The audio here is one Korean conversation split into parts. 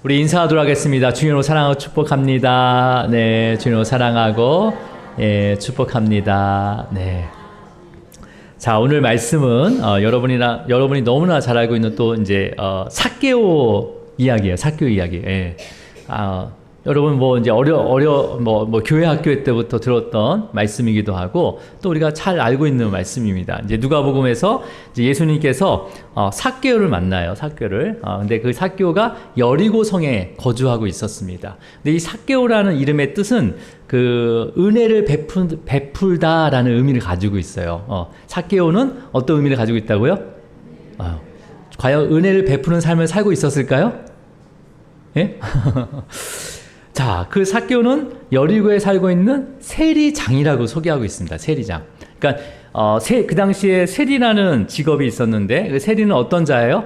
우리 인사하도록 하겠습니다. 주님으로 사랑하고 축복합니다. 네, 주님으로 사랑하고 축복합니다. 네. 자, 오늘 말씀은 여러분이 너무나 잘 알고 있는 또 이제 삭개오 이야기예요. 삭개오 이야기. 예. 여러분 뭐 이제 교회 학교 때부터 들었던 말씀이기도 하고 또 우리가 잘 알고 있는 말씀입니다. 이제 누가복음에서 이제 예수님께서 삭개오를 만나요. 삭개오를. 근데 그 삭개오가 여리고 성에 거주하고 있었습니다. 근데 이 삭개오라는 이름의 뜻은 그 은혜를 베풀다라는 의미를 가지고 있어요. 삭개오는 어떤 의미를 가지고 있다고요? 과연 은혜를 베푸는 삶을 살고 있었을까요? 예? 자, 그 삭개오는 여리고에 살고 있는 세리장이라고 소개하고 있습니다. 세리장. 그러니까 그 당시에 세리라는 직업이 있었는데 그 세리는 어떤 자예요?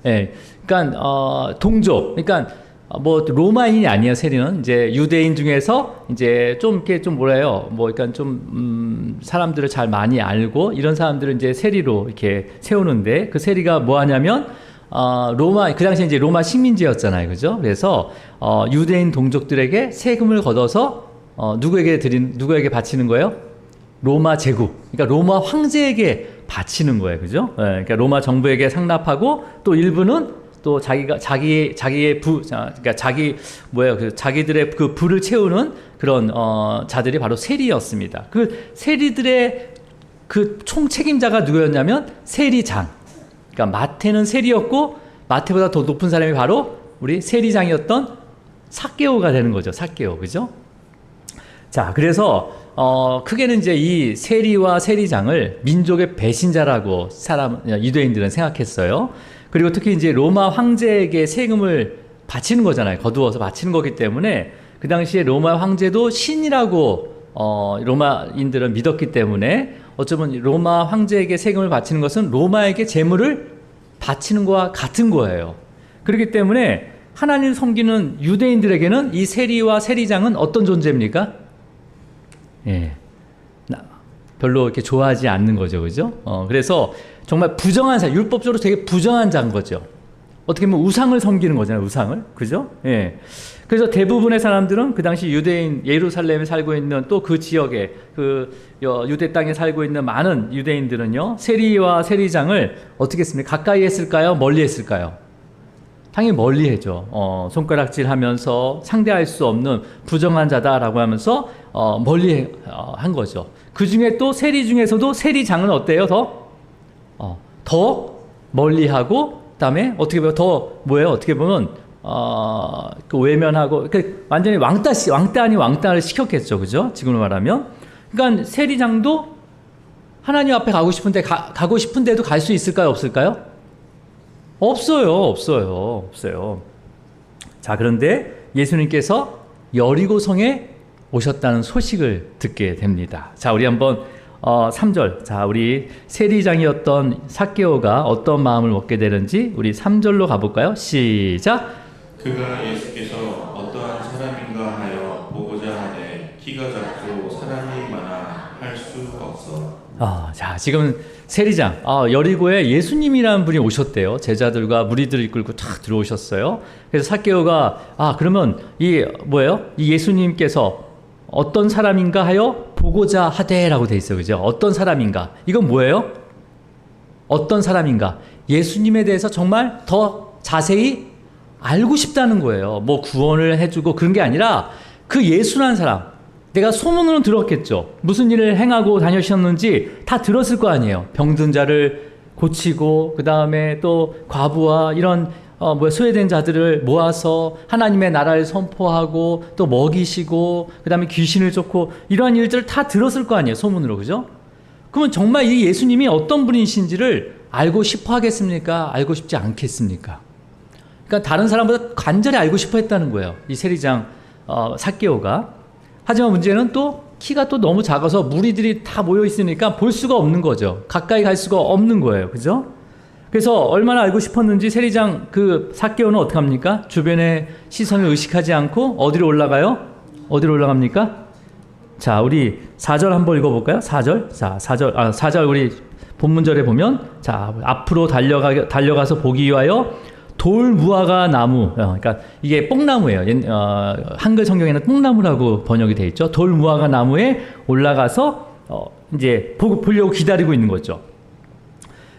예. 그러니까 동족. 그러니까 뭐 로마인이 아니에요. 세리는 이제 유대인 중에서 이제 좀 이렇게 좀 뭐래요? 뭐 그러니까 좀 사람들을 잘 많이 알고 이런 사람들을 이제 세리로 이렇게 세우는데 그 세리가 뭐 하냐면 그 당시에 이제 로마 식민지였잖아요. 그죠? 그래서, 유대인 동족들에게 세금을 걷어서, 누구에게 바치는 거예요? 로마 제국. 그러니까 로마 황제에게 바치는 거예요. 그죠? 네, 그러니까 로마 정부에게 상납하고 또 일부는 또 자기의 그러니까 자기들의 그 부를 채우는 그런, 자들이 바로 세리였습니다. 그 세리들의 그 총책임자가 누구였냐면 세리장. 그러니까 마태는 세리였고 마태보다 더 높은 사람이 바로 우리 세리장이었던 삭개오가 되는 거죠. 삭개오. 그죠? 자, 그래서 크게는 이제 이 세리와 세리장을 민족의 배신자라고 유대인들은 생각했어요. 그리고 특히 이제 로마 황제에게 세금을 바치는 거잖아요. 거두어서 바치는 거기 때문에 그 당시에 로마 황제도 신이라고 로마인들은 믿었기 때문에 어쩌면 로마 황제에게 세금을 바치는 것은 로마에게 재물을 바치는 것과 같은 거예요. 그렇기 때문에 하나님을 섬기는 유대인들에게는 이 세리와 세리장은 어떤 존재입니까? 예. 별로 이렇게 좋아하지 않는 거죠. 그죠? 그래서 정말 부정한 자, 율법적으로 되게 부정한 자인 거죠. 어떻게 보면 우상을 섬기는 거잖아요. 우상을. 그죠? 예. 그래서 대부분의 사람들은 그 당시 유대인 예루살렘에 살고 있는 또 그 지역에 유대 땅에 살고 있는 많은 유대인들은요. 세리와 세리장을 어떻게 했습니까? 가까이 했을까요? 멀리 했을까요? 당연히 멀리 했죠. 손가락질 하면서 상대할 수 없는 부정한 자다라고 하면서 멀리 한 거죠. 그 중에 또 세리 중에서도 세리장은 어때요? 더 멀리 하고 그다음에 어떻게 보면 어떻게 보면 그 외면하고 완전히 왕따 아닌 왕따를 시켰겠죠. 그죠? 지금으로 말하면. 그러니까 세리장도 하나님 앞에 가고 싶은데도 갈 수 있을까요? 없을까요? 없어요. 자, 그런데 예수님께서 여리고성에 오셨다는 소식을 듣게 됩니다. 자, 우리 한번 3절. 자, 우리 세리장이었던 삭개오가 어떤 마음을 먹게 되는지 우리 3절로 가볼까요? 시작. 그가 예수께서 어떠한 사람인가 하여 보고자 하되 키가 작고 사람이 많아 할 수 없어. 자, 지금 세리장, 여리고에 예수님이라는 분이 오셨대요. 제자들과 무리들을 이끌고 탁 들어오셨어요. 그래서 삭개오가 그러면 이 예수님께서 어떤 사람인가 하여 보고자 하되라고 돼 있어요. 그죠? 어떤 사람인가? 이건 뭐예요? 어떤 사람인가? 예수님에 대해서 정말 더 자세히 알고 싶다는 거예요. 뭐 구원을 해주고 그런 게 아니라 그 예수라는 사람, 내가 소문으로는 들었겠죠. 무슨 일을 행하고 다니셨는지 다 들었을 거 아니에요. 병든 자를 고치고 그 다음에 또 과부와 이런 소외된 자들을 모아서 하나님의 나라를 선포하고 또 먹이시고 그 다음에 귀신을 쫓고 이러한 일들을 다 들었을 거 아니에요. 소문으로. 그죠? 그러면 정말 이 예수님이 어떤 분이신지를 알고 싶어 하겠습니까? 알고 싶지 않겠습니까? 그러니까 다른 사람보다 간절히 알고 싶어 했다는 거예요. 이 세리장 삭개오가. 하지만 문제는 또 키가 또 너무 작아서 무리들이 다 모여 있으니까 볼 수가 없는 거죠. 가까이 갈 수가 없는 거예요. 그죠? 그래서 얼마나 알고 싶었는지 세리장 그 삭개오는 어떻게 합니까? 주변의 시선을 의식하지 않고 어디로 올라가요? 어디로 올라갑니까? 자, 우리 4절 한번 읽어볼까요? 4절. 자, 4절 우리 본문절에 보면 자, 앞으로 달려가서 보기 위하여 돌 무화과 나무, 그러니까 이게 뽕나무예요. 한글 성경에는 뽕나무라고 번역이 돼 있죠. 돌 무화과 나무에 올라가서 이제 보려고 기다리고 있는 거죠.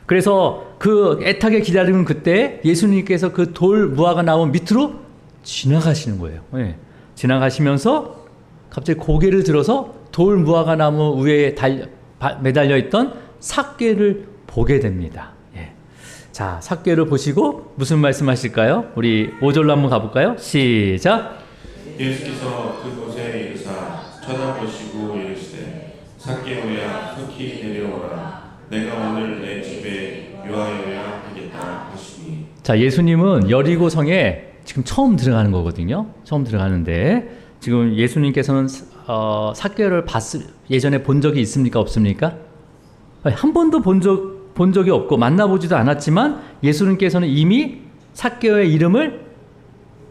그래서 그 애타게 기다리는 그때 예수님께서 그 돌 무화과 나무 밑으로 지나가시는 거예요. 예. 지나가시면서 갑자기 고개를 들어서 돌 무화과 나무 위에 매달려 있던 삭개를 보게 됩니다. 예. 자, 삭개를 보시고 무슨 말씀하실까요? 우리 5절로 한번 가볼까요? 시작. 예수께서 그곳에 이르사 쳐다보시고 이르시되 삭개오야 속히 내려오라 내가 오늘 내 집에 유하여야 하겠다 하시니. 자, 예수님은 여리고성에 지금 처음 들어가는 거거든요. 처음 들어가는데 지금 예수님께서는 삭개를 예전에 본 적이 있습니까? 없습니까? 한 번도 본 적이 없고 만나보지도 않았지만 예수님께서는 이미 삭개의 이름을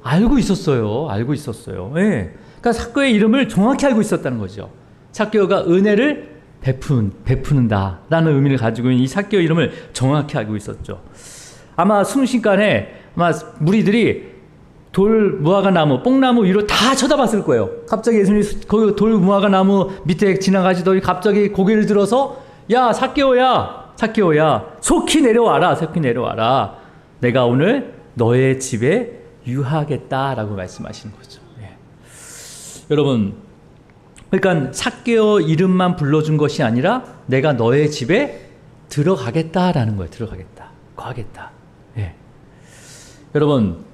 알고 있었어요. 알고 있었어요. 예. 그러니까 삭개의 이름을 정확히 알고 있었다는 거죠. 삭개가 은혜를 베푸는다라는 의미를 가지고 있는 이 삭개의 이름을 정확히 알고 있었죠. 아마 순식간에 무리들이 돌 무화과 나무, 뽕나무 위로 다 쳐다봤을 거예요. 갑자기 예수님이 거기 돌 무화과 나무 밑에 지나가시더니 갑자기 고개를 들어서 야, 삭개오야, 속히 내려와라. 내가 오늘 너의 집에 유하겠다라고 말씀하시는 거죠. 예. 여러분, 그러니까 삭개오 이름만 불러준 것이 아니라 내가 너의 집에 들어가겠다라는 거예요. 거하겠다. 예. 여러분,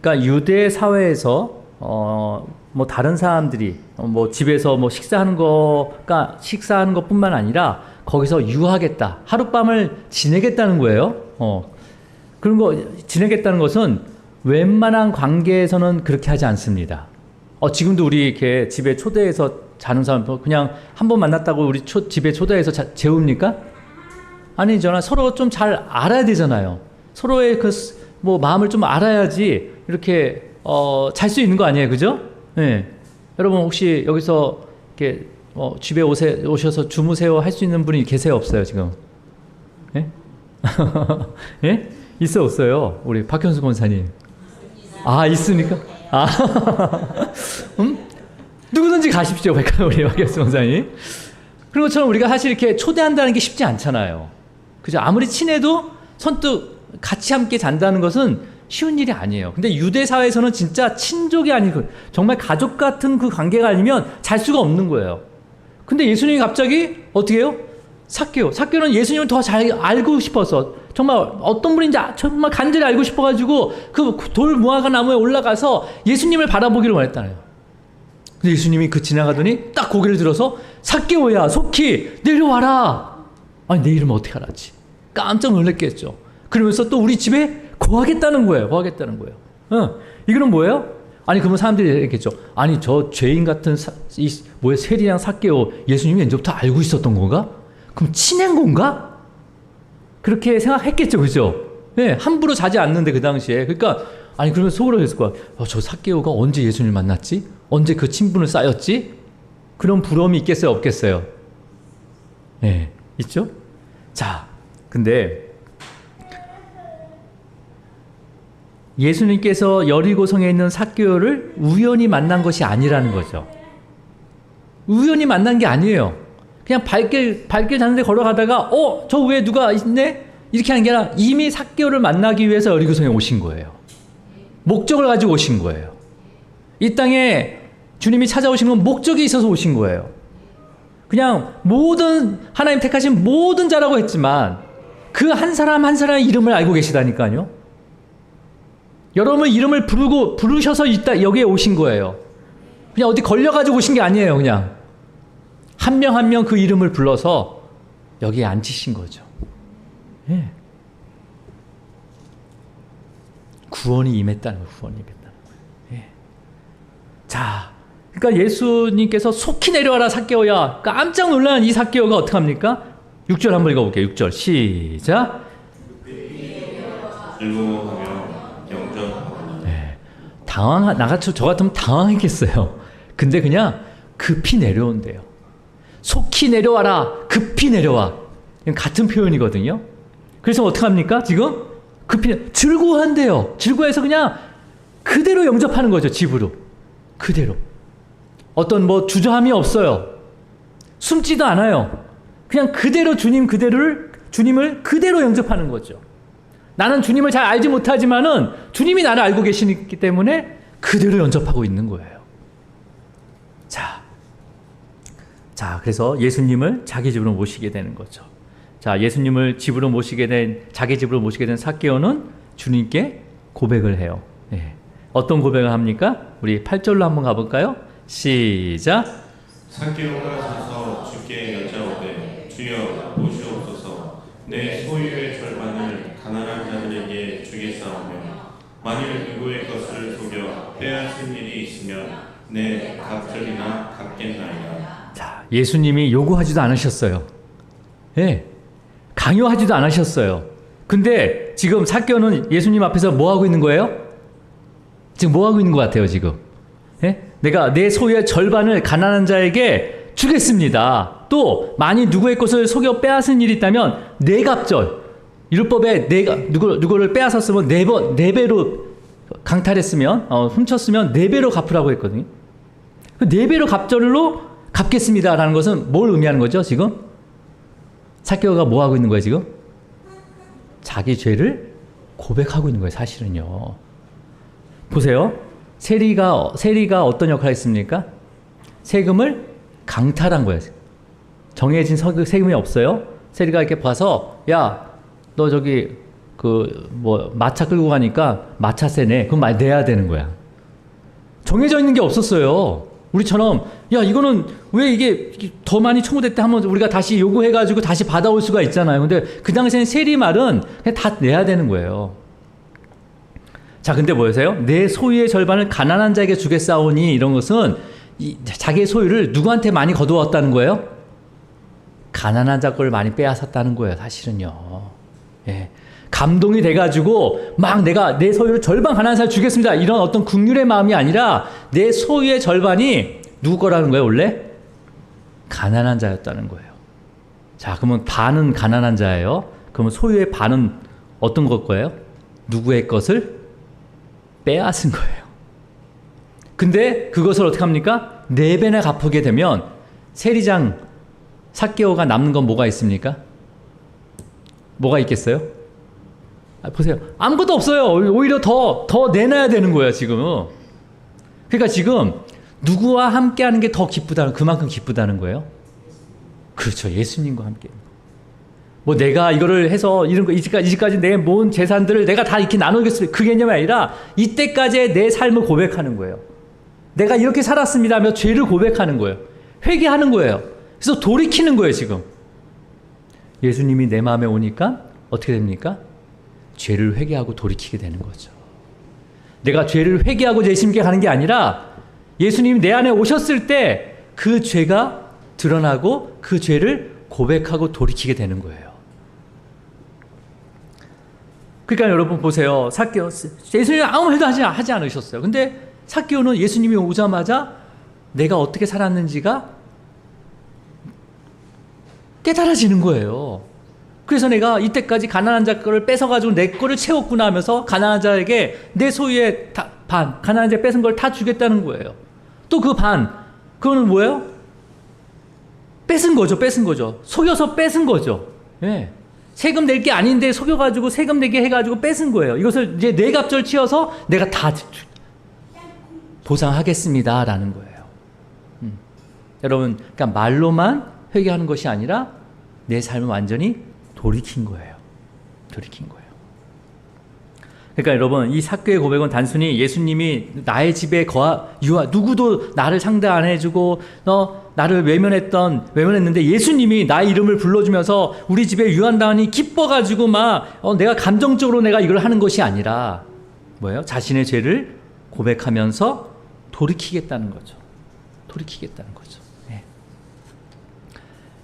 그러니까 유대 사회에서 뭐 다른 사람들이 뭐 집에서 뭐 식사하는 것뿐만 아니라 거기서 유하겠다, 하룻밤을 지내겠다는 거예요. 그런 거 지내겠다는 것은 웬만한 관계에서는 그렇게 하지 않습니다. 지금도 우리 이렇게 집에 초대해서 자는 사람 그냥 한 번 만났다고 우리 집에 초대해서 재웁니까? 아니잖아. 서로 좀 잘 알아야 되잖아요. 서로의 뭐 마음을 좀 알아야지 이렇게 잘 수 있는 거 아니에요, 그죠? 네. 여러분 혹시 여기서 이렇게 집에 오셔서 주무세요 할 수 있는 분이 계세요, 없어요 지금? 예? 예? 있어 없어요? 우리 박현수 권사님. 아, 있습니까? 아, 누구든지 가십시오, 우리 박현수 권사님. 그런 것처럼 우리가 사실 이렇게 초대한다는 게 쉽지 않잖아요. 그죠? 아무리 친해도 선뜻 같이 함께 잔다는 것은 쉬운 일이 아니에요. 근데 유대 사회에서는 진짜 친족이 아니고 정말 가족 같은 그 관계가 아니면 잘 수가 없는 거예요. 근데 예수님이 갑자기 어떻게 해요? 삭개오는 예수님을 더 잘 알고 싶어서 정말 어떤 분인지 정말 간절히 알고 싶어가지고 그 돌 무화과 나무에 올라가서 예수님을 바라보기를 원했다네요. 근데 예수님이 지나가더니 딱 고개를 들어서 삭개오야, 속히 내려와라. 아니, 내 이름 어떻게 알았지? 깜짝 놀랐겠죠. 그러면서 또 우리 집에 거하겠다는 거예요. 이거는 뭐예요? 아니, 그러면 사람들이 얘기했겠죠. 아니, 저 죄인 같은 세리랑 삭개오 예수님이 언제부터 알고 있었던 건가? 그럼 친한 건가? 그렇게 생각했겠죠, 그죠? 네, 함부로 자지 않는데 그 당시에. 그러니까 아니, 그러면 속으로 했을 거야. 저 삭개오가 언제 예수님을 만났지? 언제 그 친분을 쌓였지? 그런 부러움이 있겠어요, 없겠어요? 네, 있죠? 자, 근데 예수님께서 여리고성에 있는 삭개오를 우연히 만난 것이 아니라는 거죠. 우연히 만난 게 아니에요. 그냥 발길 닿는데 걸어가다가 저 위에 누가 있네? 이렇게 하는 게 아니라 이미 삭개오를 만나기 위해서 여리고성에 오신 거예요. 목적을 가지고 오신 거예요. 이 땅에 주님이 찾아오신 건 목적이 있어서 오신 거예요. 그냥 하나님 택하신 모든 자라고 했지만 그 한 사람 한 사람의 이름을 알고 계시다니까요. 여러분 이름을 부르셔서 여기에 오신 거예요. 그냥 어디 걸려가지고 오신 게 아니에요. 그냥 한 명 한 명 그 이름을 불러서 여기에 앉히신 거죠. 예. 구원이 임했다는 거예요. 예. 자, 그러니까 예수님께서 속히 내려와라 삭개오야. 깜짝 놀란 이 삭개오가 어떻게 합니까? 6절 한번 읽어볼게요. 6절 시작. 즐거워하며 영접하거나. 네. 저 같으면 당황했겠어요. 근데 그냥 급히 내려온대요. 속히 내려와라. 급히 내려와. 같은 표현이거든요. 그래서 어떻게 합니까? 지금 급히 즐거워한대요. 즐거워해서 그냥 그대로 영접하는 거죠. 집으로. 그대로. 어떤 뭐 주저함이 없어요. 숨지도 않아요. 그냥 그대로 주님을 그대로 영접하는 거죠. 나는 주님을 잘 알지 못하지만은 주님이 나를 알고 계시기 때문에 그대로 영접하고 있는 거예요. 자, 그래서 예수님을 자기 집으로 모시게 되는 거죠. 자, 예수님을 자기 집으로 모시게 된 삭개오는 주님께 고백을 해요. 예. 어떤 고백을 합니까? 우리 8절로 한번 가볼까요? 시작. 삭개오가 서서 주께 여짜오되 주여 보시옵소서 내 소유의 절반을 가난한 자들에게 주겠사오며 만일 누구의 것을 속여 빼앗은 일이 있으면 내 갑절이나 갚겠나이다. 자, 예수님이 요구하지도 않으셨어요. 예. 강요하지도 않으셨어요. 근데 지금 삭개오는 예수님 앞에서 뭐 하고 있는 거예요? 지금 뭐 하고 있는 것 같아요, 지금? 예? 내가 내 소유의 절반을 가난한 자에게 주겠습니다. 또 만일 누구의 것을 속여 빼앗은 일이 있다면 네 갑절. 율법에 내가 누구를 빼앗았으면 네 배로 강탈했으면 훔쳤으면 네 배로 갚으라고 했거든요. 그 네 배로 갑절로 갚겠습니다라는 것은 뭘 의미하는 거죠, 지금? 삭개오가 뭐 하고 있는 거예요, 지금? 자기 죄를 고백하고 있는 거예요, 사실은요. 보세요. 세리가 어떤 역할을 했습니까? 세금을 강탈한 거예요. 정해진 세금이 없어요. 세리가 이렇게 봐서, 야, 너 저기 마차 끌고 가니까 마차세 내. 그럼 많이 내야 되는 거야. 정해져 있는 게 없었어요. 우리처럼, 야, 이거는 왜 이게 더 많이 청구됐다 하면 우리가 다시 요구해가지고 다시 받아올 수가 있잖아요. 근데 그 당시에는 세리 말은 그냥 다 내야 되는 거예요. 자, 근데 뭐였어요? 내 소유의 절반을 가난한 자에게 주겠사오니 이런 것은 자기의 소유를 누구한테 많이 거두었다는 거예요? 가난한 자 걸 많이 빼앗았다는 거예요, 사실은요. 예. 감동이 돼가지고 막 내가 내 소유를 절반 가난한 사람 주겠습니다. 이런 어떤 긍휼의 마음이 아니라 내 소유의 절반이 누구 거라는 거예요, 원래? 가난한 자였다는 거예요. 자, 그러면 반은 가난한 자예요. 그러면 소유의 반은 어떤 것 거예요? 누구의 것을 빼앗은 거예요. 근데 그것을 어떻게 합니까? 4배나 갚게 되면 세리장 삭개오가 남는 건 뭐가 있습니까? 뭐가 있겠어요? 보세요. 아무것도 없어요. 오히려 더 내놔야 되는 거예요, 지금. 그러니까 지금 누구와 함께 하는 게 더 기쁘다는, 그만큼 기쁘다는 거예요. 그렇죠. 예수님과 함께. 뭐 내가 이거를 해서 이런 거 이제까지 내 모은 재산들을 내가 다 이렇게 나누겠습니다. 그 개념이 아니라 이때까지의 내 삶을 고백하는 거예요. 내가 이렇게 살았습니다 하며 죄를 고백하는 거예요. 회개하는 거예요. 그래서 돌이키는 거예요, 지금. 예수님이 내 마음에 오니까 어떻게 됩니까? 죄를 회개하고 돌이키게 되는 거죠. 내가 죄를 회개하고 예수님께 가는 게 아니라 예수님이 내 안에 오셨을 때 그 죄가 드러나고 그 죄를 고백하고 돌이키게 되는 거예요. 그러니까 여러분 보세요. 삭개오, 예수님이 아무 말도 하지 않으셨어요. 근데 삭개오는 예수님이 오자마자 내가 어떻게 살았는지가 깨달아지는 거예요. 그래서 내가 이때까지 가난한 자 거를 뺏어가지고 내 거를 채웠구나 하면서 가난한 자에게 내 소유의 반, 가난한 자 뺏은 걸 다 주겠다는 거예요. 또 그 반, 그거는 뭐예요? 뺏은 거죠. 속여서 뺏은 거죠. 예. 세금 낼 게 아닌데 속여가지고 세금 내게 해가지고 뺏은 거예요. 이것을 이제 네 갑절 치어서 내가 다 보상하겠습니다라는 거예요. 여러분, 그러니까 말로만 회개하는 것이 아니라 내 삶을 완전히 돌이킨 거예요. 그러니까 여러분, 이 삭개오의 고백은 단순히 예수님이 나의 집에 누구도 나를 상대 안 해주고 나를 외면했는데 예수님이 나의 이름을 불러주면서 우리 집에 유한당하니 기뻐가지고 내가 감정적으로 내가 이걸 하는 것이 아니라 뭐예요? 자신의 죄를 고백하면서 돌이키겠다는 거죠. 네.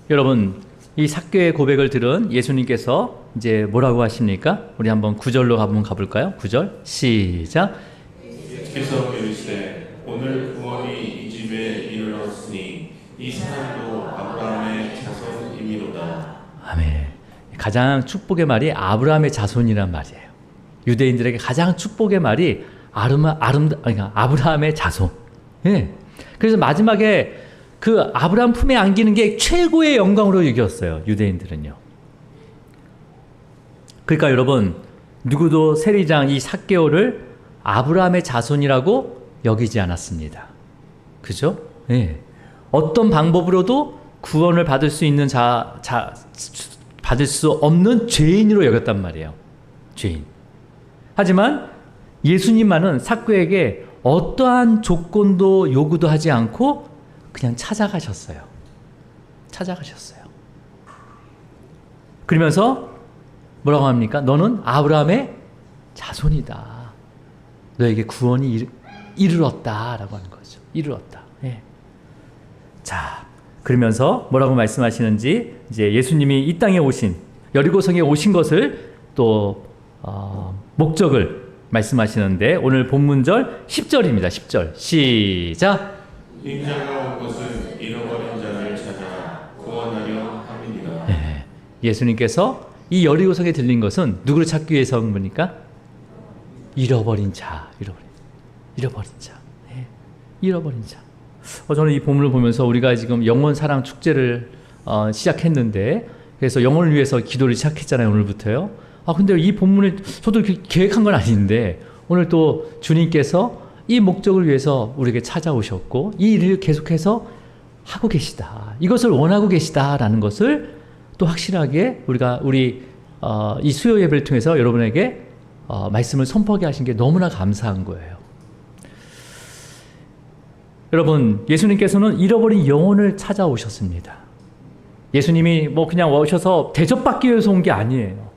여러분, 이 삭개오의 고백을 들은 예수님께서 이제 뭐라고 하십니까? 우리 한번 9절로 한번 가볼까요? 9절 시작. 예수께서 이르시되 오늘 구원이 이 집에 이르렀으니 이 사람도 아브라함의 자손이미로다. 아멘. 가장 축복의 말이 아브라함의 자손이란 말이에요. 유대인들에게 가장 축복의 말이 아브라함의 자손. 예. 그래서 마지막에 그 아브라함 품에 안기는 게 최고의 영광으로 여겼어요. 유대인들은요. 그러니까 여러분, 누구도 세리장 이 삭개오를 아브라함의 자손이라고 여기지 않았습니다. 그죠? 예. 어떤 방법으로도 구원을 받을 수 있는 받을 수 없는 죄인으로 여겼단 말이에요. 죄인. 하지만 예수님만은 삭개오에게 어떠한 조건도 요구도 하지 않고 그냥 찾아가셨어요. 그러면서 뭐라고 합니까? 너는 아브라함의 자손이다. 너에게 구원이 이르렀다라고 하는 거죠. 이르렀다. 예. 자, 그러면서 뭐라고 말씀하시는지 이제 예수님이 이 땅에 오신 여리고성에 오신 것을 또 목적을 말씀하시는데 오늘 본문절 10절입니다. 10절 시작. 인자가 온 것은 잃어버린 자를 찾아 구원하려 함이니라. 네. 예수님께서 이 여리고성에 들린 것은 누구를 찾기 위해서 온 겁니까? 잃어버린 자. 네. 잃어버린 자. 저는 이 본문을 보면서 우리가 지금 영원 사랑 축제를 시작했는데 그래서 영혼을 위해서 기도를 시작했잖아요. 오늘부터요. 근데 이 본문을 저도 계획한 건 아닌데 오늘 또 주님께서 이 목적을 위해서 우리에게 찾아오셨고 이 일을 계속해서 하고 계시다. 이것을 원하고 계시다라는 것을 또 확실하게 우리 이 수요 예배를 통해서 여러분에게 말씀을 선포하게 하신 게 너무나 감사한 거예요. 여러분, 예수님께서는 잃어버린 영혼을 찾아오셨습니다. 예수님이 뭐 그냥 오셔서 대접받기 위해서 온 게 아니에요.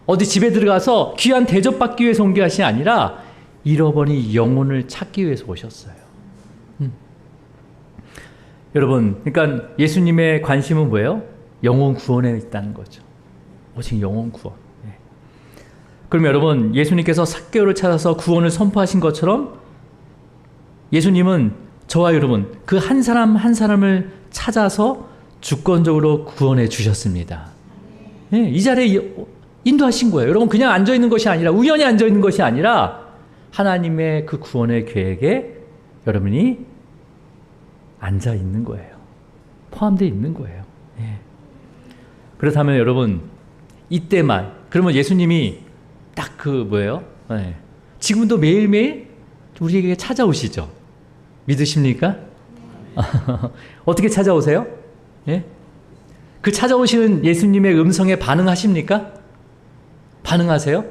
어디 집에 들어가서 귀한 대접받기 위해서 온 것이 아니라 잃어버린 영혼을 찾기 위해서 오셨어요. 여러분, 그러니까 예수님의 관심은 뭐예요? 영혼 구원에 있다는 거죠. 오직 영혼 구원. 네. 그럼 여러분, 예수님께서 삭개오를 찾아서 구원을 선포하신 것처럼 예수님은 저와 여러분 그 한 사람 한 사람을 찾아서 주권적으로 구원해 주셨습니다. 네, 이 자리에 인도하신 거예요. 여러분 그냥 앉아있는 것이 아니라 우연히 앉아있는 것이 아니라 하나님의 그 구원의 계획에 여러분이 앉아있는 거예요. 포함되어 있는 거예요. 네. 그렇다면 여러분 이때만 그러면 예수님이 딱 뭐예요? 네. 지금도 매일매일 우리에게 찾아오시죠. 믿으십니까? 어떻게 찾아오세요? 예? 그 찾아오시는 예수님의 음성에 반응하십니까? 반응하세요?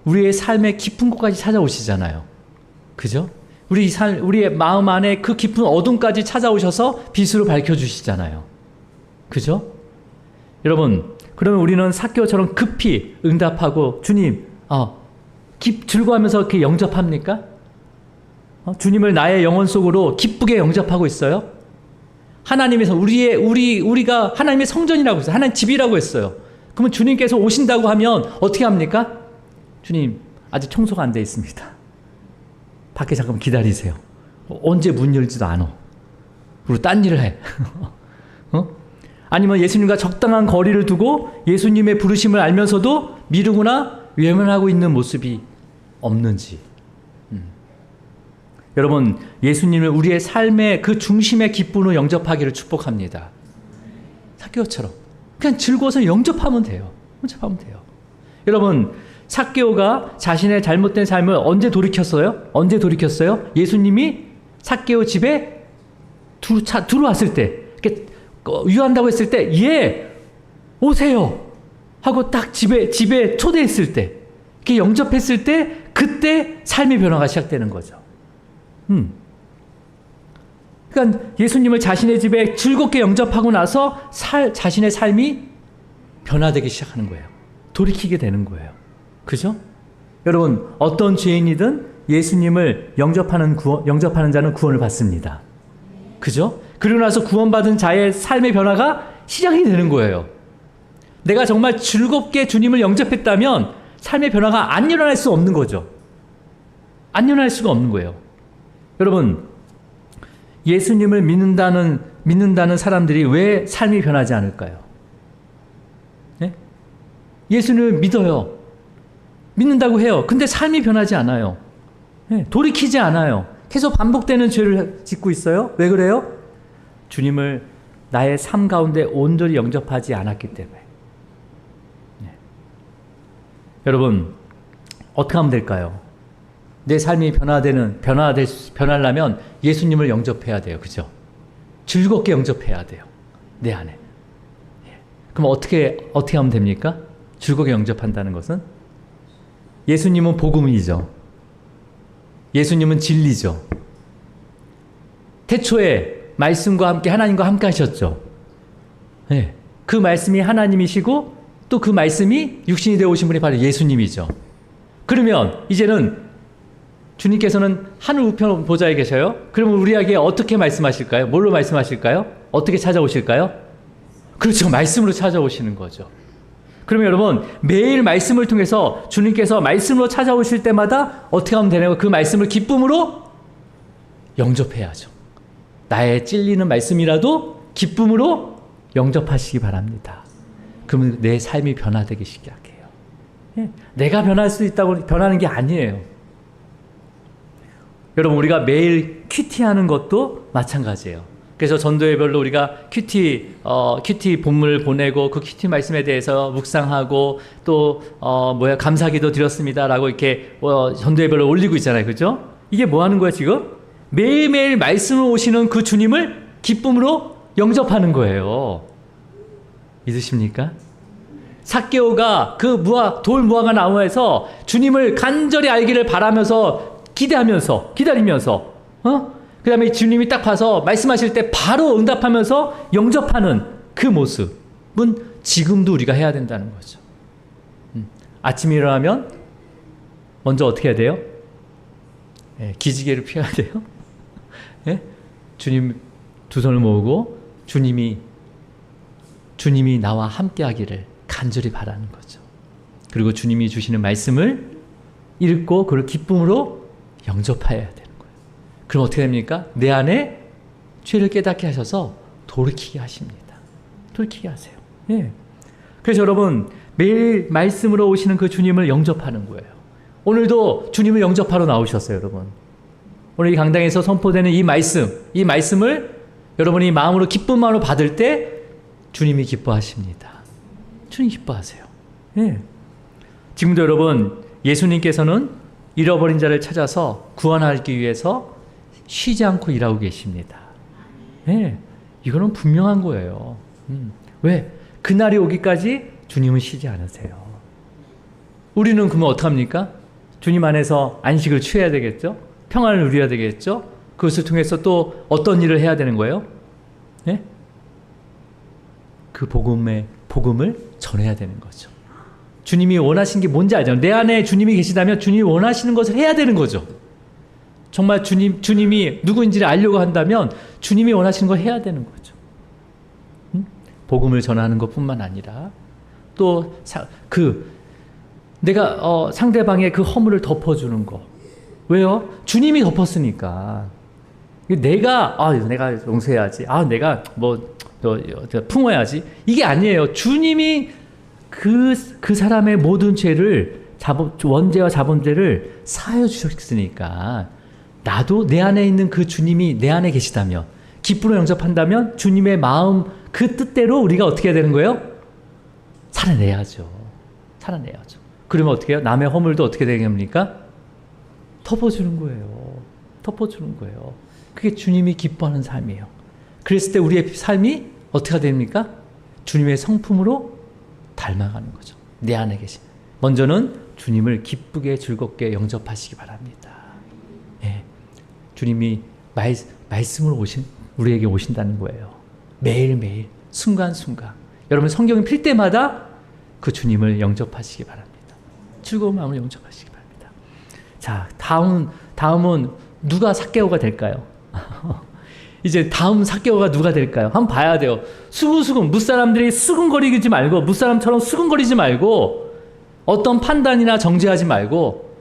우리의 삶의 깊은 곳까지 찾아오시잖아요. 그죠? 우리의 마음 안에 그 깊은 어둠까지 찾아오셔서 빛으로 밝혀주시잖아요. 그죠? 여러분, 그러면 우리는 삭개오처럼 급히 응답하고 주님, 즐거워하면서 이렇게 영접합니까? 주님을 나의 영혼 속으로 기쁘게 영접하고 있어요? 하나님에서 우리가 하나님의 성전이라고 했어요. 하나님 집이라고 했어요. 그러면 주님께서 오신다고 하면 어떻게 합니까? 주님, 아직 청소가 안 돼 있습니다. 밖에 잠깐 기다리세요. 언제 문 열지도 않아. 그리고 딴 일을 해. 아니면 예수님과 적당한 거리를 두고 예수님의 부르심을 알면서도 미루거나 외면하고 있는 모습이 없는지. 여러분, 예수님을 우리의 삶의 그 중심의 기쁨으로 영접하기를 축복합니다. 삭개오처럼 그냥 즐거워서 영접하면 돼요. 여러분, 삭개오가 자신의 잘못된 삶을 언제 돌이켰어요? 예수님이 삭개오 집에 들어왔을 때, 유한다고 했을 때, 예, 오세요 하고 딱 집에 초대했을 때, 이렇게 영접했을 때, 그때 삶의 변화가 시작되는 거죠. 그러니까 예수님을 자신의 집에 즐겁게 영접하고 나서 자신의 삶이 변화되기 시작하는 거예요. 돌이키게 되는 거예요. 그죠? 여러분, 어떤 죄인이든 예수님을 영접하는 자는 구원을 받습니다. 그죠? 그리고 나서 구원받은 자의 삶의 변화가 시작이 되는 거예요. 내가 정말 즐겁게 주님을 영접했다면 삶의 변화가 안 일어날 수 없는 거죠. 안 일어날 수가 없는 거예요. 여러분, 예수님을 믿는다는 사람들이 왜 삶이 변하지 않을까요? 네? 예수님을 믿어요. 믿는다고 해요. 근데 삶이 변하지 않아요. 예, 돌이키지 않아요. 계속 반복되는 죄를 짓고 있어요. 왜 그래요? 주님을 나의 삶 가운데 온전히 영접하지 않았기 때문에. 예. 여러분, 어떻게 하면 될까요? 내 삶이 변하려면 예수님을 영접해야 돼요. 그죠? 즐겁게 영접해야 돼요. 내 안에. 예. 그럼 어떻게 하면 됩니까? 즐겁게 영접한다는 것은? 예수님은 복음이죠. 예수님은 진리죠. 태초에 말씀과 함께 하나님과 함께 하셨죠. 네. 그 말씀이 하나님이시고 또 그 말씀이 육신이 되어 오신 분이 바로 예수님이죠. 그러면 이제는 주님께서는 하늘 우편 보좌에 계셔요. 그러면 우리에게 어떻게 말씀하실까요? 뭘로 말씀하실까요? 어떻게 찾아오실까요? 그렇죠. 말씀으로 찾아오시는 거죠. 그러면 여러분, 매일 말씀을 통해서 주님께서 말씀으로 찾아오실 때마다 어떻게 하면 되나요? 그 말씀을 기쁨으로 영접해야죠. 나의 찔리는 말씀이라도 기쁨으로 영접하시기 바랍니다. 그러면 내 삶이 변화되기 시작해요. 예. 내가 변할 수 있다고 변하는 게 아니에요. 여러분, 우리가 매일 큐티하는 것도 마찬가지예요. 그래서 전도회별로 우리가 큐티 본문을 보내고 그 큐티 말씀에 대해서 묵상하고 또 감사기도 드렸습니다라고 이렇게 전도회별로 올리고 있잖아요. 그죠? 이게 뭐 하는 거야, 지금? 매일매일 말씀을 오시는 그 주님을 기쁨으로 영접하는 거예요. 믿으십니까? 삭개오가 그 돌 무화과 나무에서 주님을 간절히 알기를 바라면서 기다리면서 그 다음에 주님이 딱 봐서 말씀하실 때 바로 응답하면서 영접하는 그 모습은 지금도 우리가 해야 된다는 거죠. 아침에 일어나면 먼저 어떻게 해야 돼요? 예, 기지개를 피워야 돼요. 예? 주님 두 손을 모으고 주님이 나와 함께 하기를 간절히 바라는 거죠. 그리고 주님이 주시는 말씀을 읽고 그걸 기쁨으로 영접해야 돼요. 그럼 어떻게 됩니까? 내 안에 죄를 깨닫게 하셔서 돌이키게 하십니다. 돌이키게 하세요. 예. 그래서 여러분, 매일 말씀으로 오시는 그 주님을 영접하는 거예요. 오늘도 주님을 영접하러 나오셨어요, 여러분. 오늘 이 강당에서 선포되는 이 말씀을 여러분이 마음으로 기쁜 마음으로 받을 때 주님이 기뻐하십니다. 주님 기뻐하세요. 예. 지금도 여러분, 예수님께서는 잃어버린 자를 찾아서 구원하기 위해서 쉬지 않고 일하고 계십니다. 네, 이거는 분명한 거예요. 왜? 그날이 오기까지 주님은 쉬지 않으세요. 우리는 그러면 어떡합니까? 주님 안에서 안식을 취해야 되겠죠? 평안을 누려야 되겠죠? 그것을 통해서 또 어떤 일을 해야 되는 거예요? 네? 그 복음을 전해야 되는 거죠. 주님이 원하신 게 뭔지 알잖아요. 내 안에 주님이 계시다면 주님이 원하시는 것을 해야 되는 거죠. 정말 주님이 누구인지를 알려고 한다면 주님이 원하시는 걸 해야 되는 거죠. 복음을 전하는 것뿐만 아니라 또 내가 상대방의 그 허물을 덮어주는 거. 왜요? 주님이 덮었으니까. 내가 용서해야지. 내가 품어야지. 이게 아니에요. 주님이 그 사람의 모든 죄를 원죄와 자본죄를 사하여 주셨으니까 나도 내 안에 있는 그 주님이 내 안에 계시다면 기쁨으로 영접한다면 주님의 마음 그 뜻대로 우리가 어떻게 해야 되는 거예요? 살아내야죠. 그러면 어떻게 해요? 남의 허물도 어떻게 되겠습니까? 덮어주는 거예요. 그게 주님이 기뻐하는 삶이에요. 그랬을 때 우리의 삶이 어떻게 됩니까? 주님의 성품으로 닮아가는 거죠. 내 안에 계신. 먼저는 주님을 기쁘게 즐겁게 영접하시기 바랍니다. 예. 주님이 말씀으로 우리에게 오신다는 거예요. 매일매일 순간순간. 여러분 성경을 필 때마다 그 주님을 영접하시기 바랍니다. 즐거운 마음으로 영접하시기 바랍니다. 자, 다음은 누가 삭개오가 될까요? 이제 다음 삭개오가 누가 될까요? 한번 봐야 돼요. 수근수근 무사람들이 수근거리지 말고 무사람처럼 수근거리지 말고 어떤 판단이나 정죄하지 말고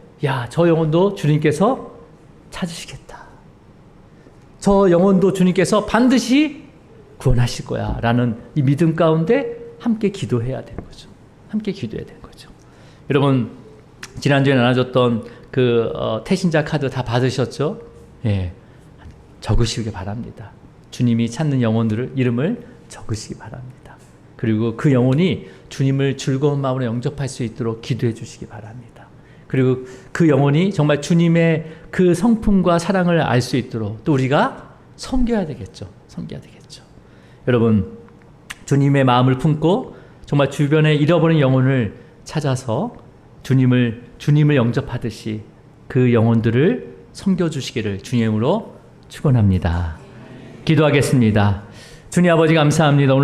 저 영혼도 주님께서 찾으시겠다. 저 영혼도 주님께서 반드시 구원하실 거야 라는 이 믿음 가운데 함께 기도해야 되는 거죠. 함께 기도해야 되는 거예요. 여러분 지난주에 나눠줬던 그 태신자 카드 다 받으셨죠? 예, 적으시기 바랍니다. 주님이 찾는 영혼들을 이름을 적으시기 바랍니다. 그리고 그 영혼이 주님을 즐거운 마음으로 영접할 수 있도록 기도해 주시기 바랍니다. 그리고 그 영혼이 정말 주님의 그 성품과 사랑을 알 수 있도록 또 우리가 섬겨야 되겠죠. 섬겨야 되겠죠. 여러분 주님의 마음을 품고 정말 주변에 잃어버린 영혼을 찾아서 주님을 영접하듯이 그 영혼들을 섬겨주시기를 주님으로 축원합니다. 기도하겠습니다. 주님 아버지 감사합니다. 오늘